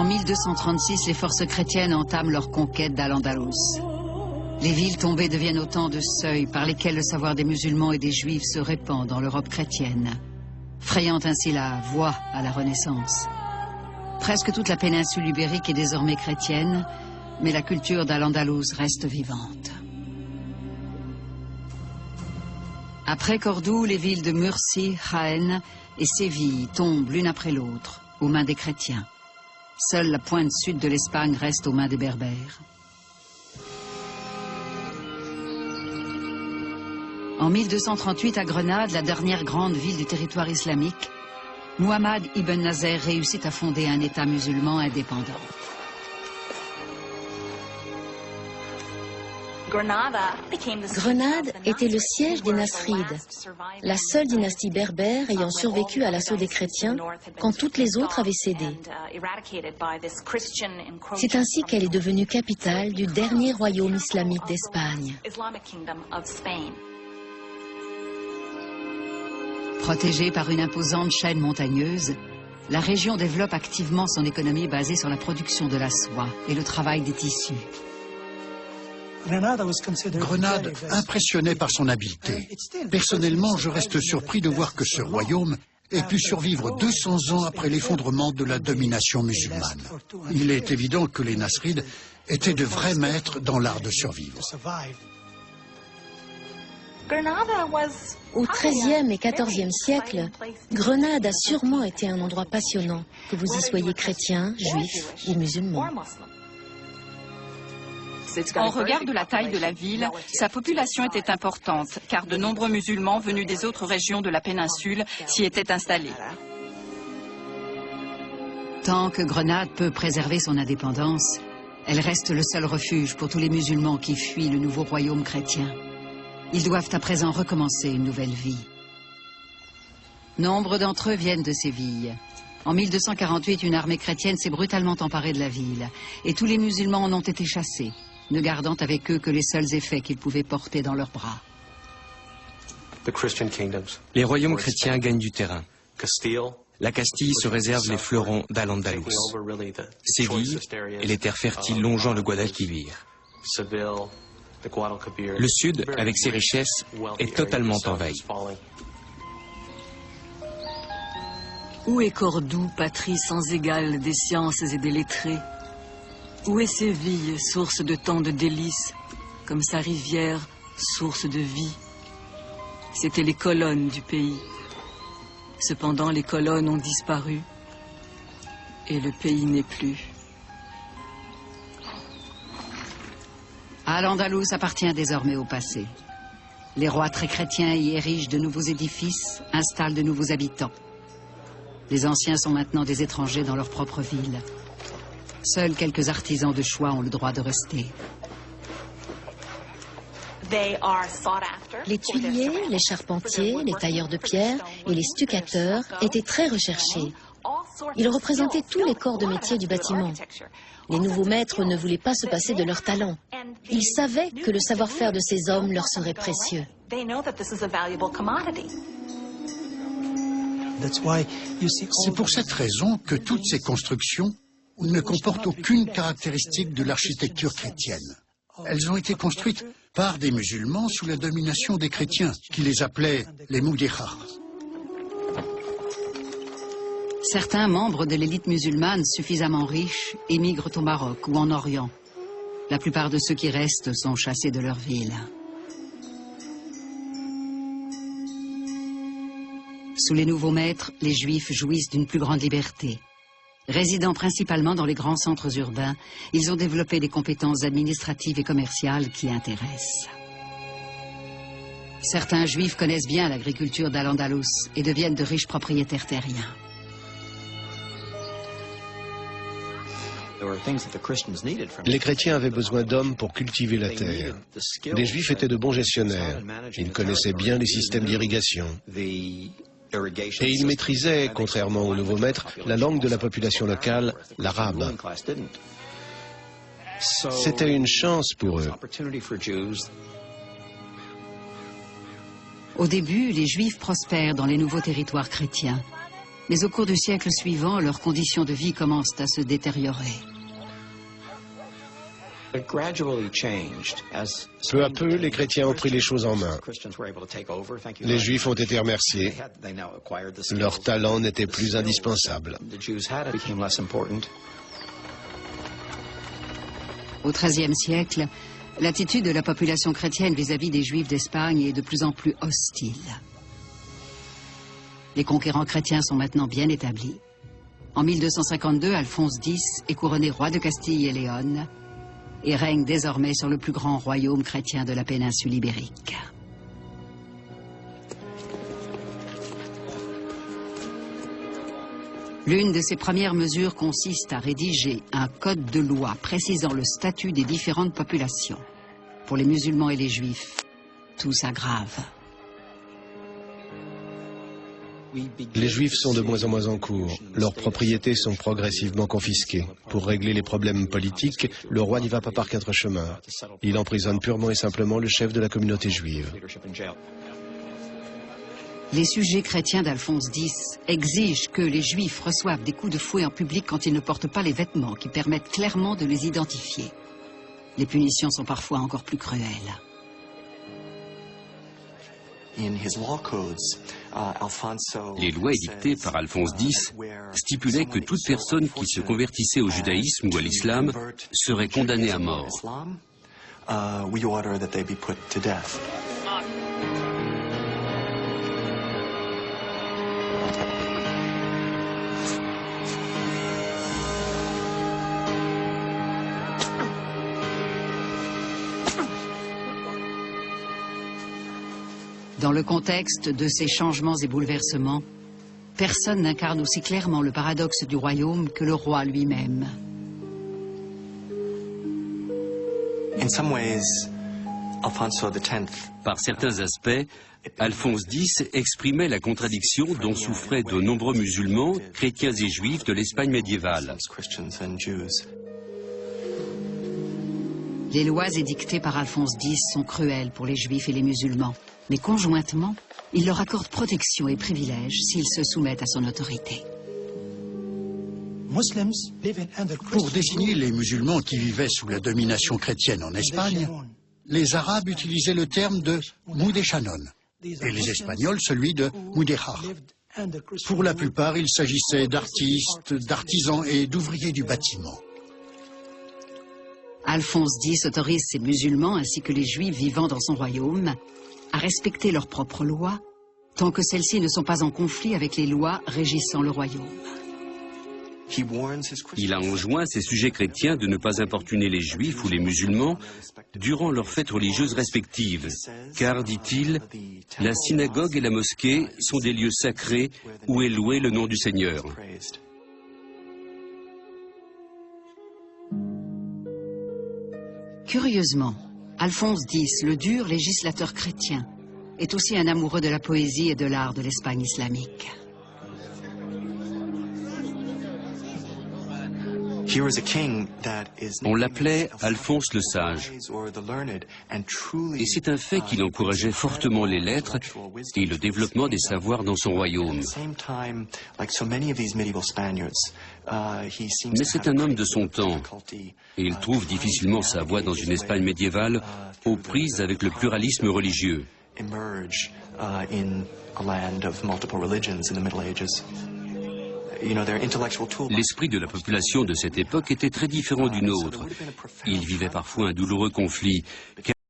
1236, les forces chrétiennes entament leur conquête d'Al-Andalus. Les villes tombées deviennent autant de seuils par lesquels le savoir des musulmans et des juifs se répand dans l'Europe chrétienne, frayant ainsi la voie à la Renaissance. Presque toute la péninsule ibérique est désormais chrétienne, mais la culture d'Al-Andalus reste vivante. Après Cordoue, les villes de Murcie, Jaén et Séville tombent l'une après l'autre aux mains des chrétiens. Seule la pointe sud de l'Espagne reste aux mains des Berbères. En 1238, à Grenade, la dernière grande ville du territoire islamique, Muhammad ibn Nasser réussit à fonder un État musulman indépendant. Grenade était le siège des Nasrides, la seule dynastie berbère ayant survécu à l'assaut des chrétiens quand toutes les autres avaient cédé. C'est ainsi qu'elle est devenue capitale du dernier royaume islamique d'Espagne. Protégée par une imposante chaîne montagneuse, la région développe activement son économie basée sur la production de la soie et le travail des tissus. Grenade impressionnait par son habileté. Personnellement, je reste surpris de voir que ce royaume ait pu survivre 200 ans après l'effondrement de la domination musulmane. Il est évident que les Nasrides étaient de vrais maîtres dans l'art de survivre. Au XIIIe et XIVe siècle, Grenade a sûrement été un endroit passionnant, que vous y soyez chrétien, juif ou musulman. En regard de la taille de la ville, sa population était importante, car de nombreux musulmans venus des autres régions de la péninsule s'y étaient installés. Tant que Grenade peut préserver son indépendance, elle reste le seul refuge pour tous les musulmans qui fuient le nouveau royaume chrétien. Ils doivent à présent recommencer une nouvelle vie. Nombre d'entre eux viennent de Séville. En 1248, une armée chrétienne s'est brutalement emparée de la ville, et tous les musulmans en ont été chassés, ne gardant avec eux que les seuls effets qu'ils pouvaient porter dans leurs bras. Les royaumes chrétiens gagnent du terrain. La Castille se réserve les fleurons d'Al-Andalus. Séville et les terres fertiles longeant le Guadalquivir. Le sud, avec ses richesses, est totalement envahi. Où est Cordoue, patrie sans égale des sciences et des lettrés? Où est Séville, source de tant de délices, comme sa rivière, source de vie? C'étaient les colonnes du pays. Cependant, les colonnes ont disparu, et le pays n'est plus. Al-Andalus appartient désormais au passé. Les rois très chrétiens y érigent de nouveaux édifices, installent de nouveaux habitants. Les anciens sont maintenant des étrangers dans leur propre ville. Seuls quelques artisans de choix ont le droit de rester. Les tuiliers, les charpentiers, les tailleurs de pierre et les stucateurs étaient très recherchés. Ils représentaient tous les corps de métier du bâtiment. Les nouveaux maîtres ne voulaient pas se passer de leur talent. Ils savaient que le savoir-faire de ces hommes leur serait précieux. C'est pour cette raison que toutes ces constructions ne comportent aucune caractéristique de l'architecture chrétienne. Elles ont été construites par des musulmans sous la domination des chrétiens, qui les appelaient les Moudéhas. Certains membres de l'élite musulmane suffisamment riches émigrent au Maroc ou en Orient. La plupart de ceux qui restent sont chassés de leur ville. Sous les nouveaux maîtres, les Juifs jouissent d'une plus grande liberté. Résidant principalement dans les grands centres urbains, ils ont développé des compétences administratives et commerciales qui intéressent. Certains Juifs connaissent bien l'agriculture d'Al-Andalus et deviennent de riches propriétaires terriens. Les chrétiens avaient besoin d'hommes pour cultiver la terre. Les Juifs étaient de bons gestionnaires. Ils connaissaient bien les systèmes d'irrigation. Et ils maîtrisaient, contrairement aux nouveaux maîtres, la langue de la population locale, l'arabe. C'était une chance pour eux. Au début, les Juifs prospèrent dans les nouveaux territoires chrétiens. Mais au cours du siècle suivant, leurs conditions de vie commencent à se détériorer. Peu à peu, les chrétiens ont pris les choses en main. Les Juifs ont été remerciés. Leur talent n'était plus indispensable. Au XIIIe siècle, l'attitude de la population chrétienne vis-à-vis des Juifs d'Espagne est de plus en plus hostile. Les conquérants chrétiens sont maintenant bien établis. En 1252, Alphonse X est couronné roi de Castille et Léon et règne désormais sur le plus grand royaume chrétien de la péninsule ibérique. L'une de ses premières mesures consiste à rédiger un code de loi précisant le statut des différentes populations. Pour les musulmans et les juifs, tout s'aggrave. Les Juifs sont de moins en moins en cours. Leurs propriétés sont progressivement confisquées. Pour régler les problèmes politiques, le roi n'y va pas par quatre chemins. Il emprisonne purement et simplement le chef de la communauté juive. Les sujets chrétiens d'Alphonse X exigent que les Juifs reçoivent des coups de fouet en public quand ils ne portent pas les vêtements qui permettent clairement de les identifier. Les punitions sont parfois encore plus cruelles. Les lois édictées par Alphonse X stipulaient que toute personne qui se convertissait au judaïsme ou à l'islam serait condamnée à mort. Dans le contexte de ces changements et bouleversements, personne n'incarne aussi clairement le paradoxe du royaume que le roi lui-même. Par certains aspects, Alphonse X exprimait la contradiction dont souffraient de nombreux musulmans, chrétiens et juifs de l'Espagne médiévale. Les lois édictées par Alphonse X sont cruelles pour les juifs et les musulmans. Mais conjointement, il leur accorde protection et privilèges s'ils se soumettent à son autorité. Pour désigner les musulmans qui vivaient sous la domination chrétienne en Espagne, les Arabes utilisaient le terme de Mudéchanon et les Espagnols celui de Mudéjar. Pour la plupart, il s'agissait d'artistes, d'artisans et d'ouvriers du bâtiment. Alphonse X autorise ces musulmans ainsi que les juifs vivant dans son royaume à respecter leurs propres lois, tant que celles-ci ne sont pas en conflit avec les lois régissant le royaume. Il a enjoint ses sujets chrétiens de ne pas importuner les juifs ou les musulmans durant leurs fêtes religieuses respectives, car, dit-il, la synagogue et la mosquée sont des lieux sacrés où est loué le nom du Seigneur. Curieusement, Alphonse X, le dur législateur chrétien, est aussi un amoureux de la poésie et de l'art de l'Espagne islamique. On l'appelait Alphonse le Sage. Et c'est un fait qu'il encourageait fortement les lettres et le développement des savoirs dans son royaume. Mais c'est un homme de son temps, et il trouve difficilement sa voie dans une Espagne médiévale aux prises avec le pluralisme religieux. L'esprit de la population de cette époque était très différent du nôtre. Il vivait parfois un douloureux conflit.